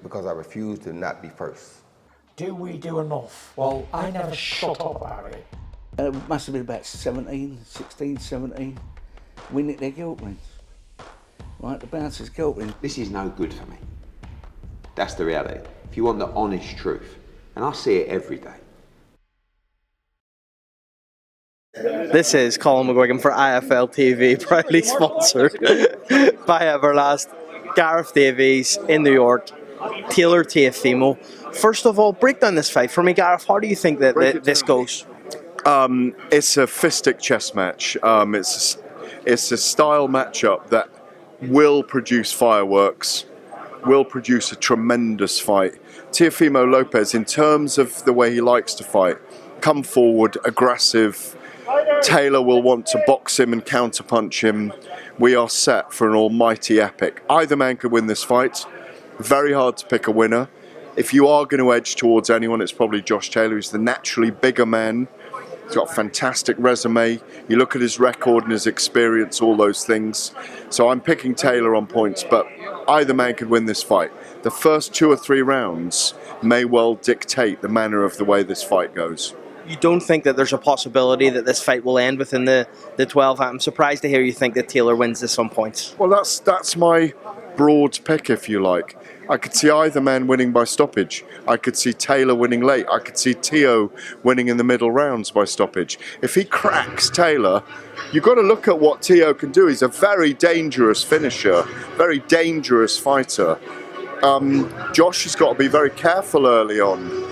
Because I refuse to not be first. Do we do enough? Well, I never shut up about it. It must have been about 16, 17. We nicked their guilt rings. Right, the bouncers' guilt rings. This is no good for me. That's the reality. If you want the honest truth, and I see it every day. This is COLM McGuigan for IFL TV, proudly sponsored by Everlast. Gareth Davies in New York, Taylor Teofimo. First of all, break down this fight for me, Gareth. How do you think that this goes? It's a fistic chess match. It's a style matchup that will produce fireworks, will produce a tremendous fight. Teofimo Lopez, in terms of the way he likes to fight, come forward, aggressive. Taylor will want to box him and counterpunch him. We are set for an almighty epic. Either man could win this fight. Very hard to pick a winner. If you are going to edge towards anyone, it's probably Josh Taylor. He's the naturally bigger man. He's got a fantastic resume. You look at his record and his experience, all those things. So I'm picking Taylor on points, but either man could win this fight. The first 2 or 3 rounds may well dictate the manner of the way this fight goes. You don't think that there's a possibility that this fight will end within the 12? I'm surprised to hear you think that Taylor wins this on points. Well, that's my broad pick, if you like. I could see either man winning by stoppage. I could see Taylor winning late. I could see Teo winning in the middle rounds by stoppage. If he cracks Taylor, you've got to look at what Teo can do. He's a very dangerous finisher, very dangerous fighter. Josh has got to be very careful early on.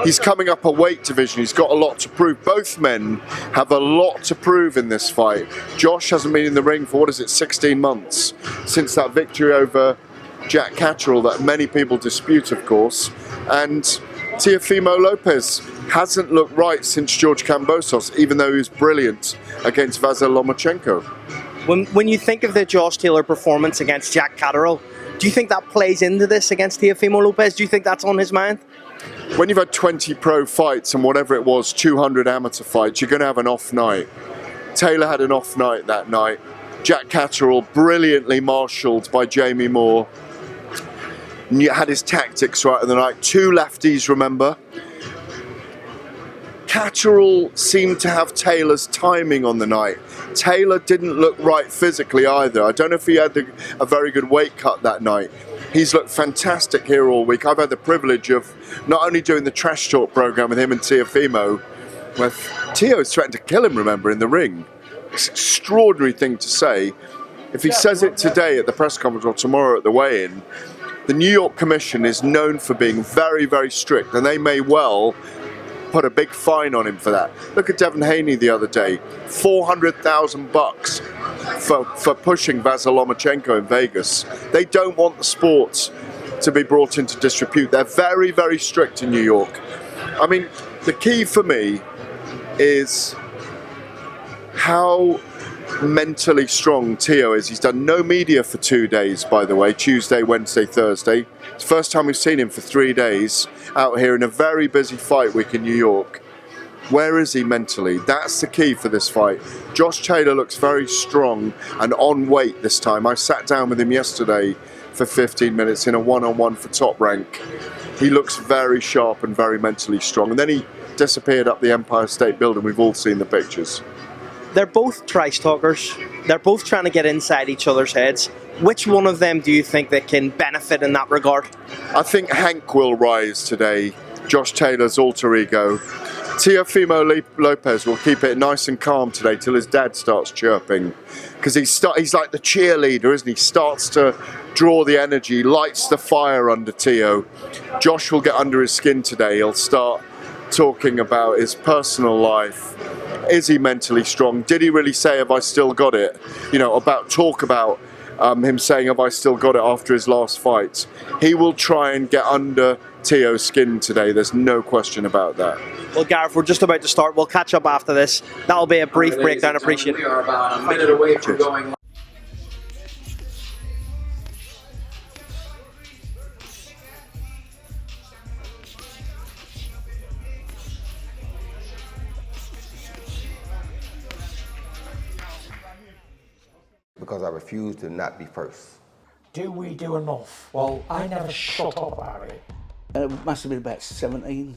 He's coming up a weight division. He's got a lot to prove. Both men have a lot to prove in this fight. Josh hasn't been in the ring for, 16 months since that victory over Jack Catterall that many people dispute, of course. And Teofimo Lopez hasn't looked right since George Kambosos, even though he was brilliant against Vasyl Lomachenko. When you think of the Josh Taylor performance against Jack Catterall, do you think that plays into this against Teofimo Lopez? Do you think that's on his mind? When you've had 20 pro fights and whatever it was, 200 amateur fights, you're going to have an off night. Taylor had an off night that night. Jack Catterall, brilliantly marshalled by Jamie Moore, had his tactics right in the night. 2 lefties, remember? Catterall seemed to have Taylor's timing on the night. Taylor didn't look right physically either. I don't know if he had a very good weight cut that night. He's looked fantastic here all week. I've had the privilege of not only doing the Trash Talk program with him and Teofimo, where Teo threatened to kill him, remember, in the ring. It's an extraordinary thing to say. If he says it today at the press conference or tomorrow at the weigh-in, the New York Commission is known for being very, very strict, and they may well put a big fine on him for that. Look at Devin Haney the other day, $400,000 for pushing Vasyl Lomachenko in Vegas. They don't want the sport to be brought into disrepute. They're very, very strict in New York. I mean, the key for me is how mentally strong Teo is. He's done no media for 2 days, by the way, Tuesday, Wednesday, Thursday. It's the first time we've seen him for 3 days out here in a very busy fight week in New York. Where is he mentally? That's the key for this fight. Josh Taylor looks very strong and on weight this time. I sat down with him yesterday for 15 minutes in a one-on-one for Top Rank. He looks very sharp and very mentally strong. And then he disappeared up the Empire State Building. We've all seen the pictures. They're both trash talkers. They're both trying to get inside each other's heads. Which one of them do you think that can benefit in that regard? I think Hank will rise today, Josh Taylor's alter ego. Teofimo Lopez will keep it nice and calm today till his dad starts chirping. Because he's like the cheerleader, isn't he? Starts to draw the energy, lights the fire under Teo. Josh will get under his skin today. He'll start talking about his personal life. Is he mentally strong? Did he really say, have I still got it? Talk about him saying, have I still got it after his last fight? He will try and get under Teo's skin today. There's no question about that. Well, Gareth, we're just about to start. We'll catch up after this. That'll be a brief breakdown. Appreciate it. We are about a minute away from going. Because I refuse to not be first. Do we do enough? Well, I never shut up about it. It must have been about 16,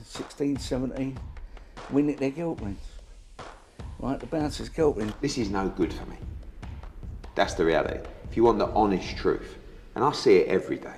17. We nicked their guilt rings. Right, the bouncers guilt rings. This is no good for me. That's the reality. If you want the honest truth, and I see it every day,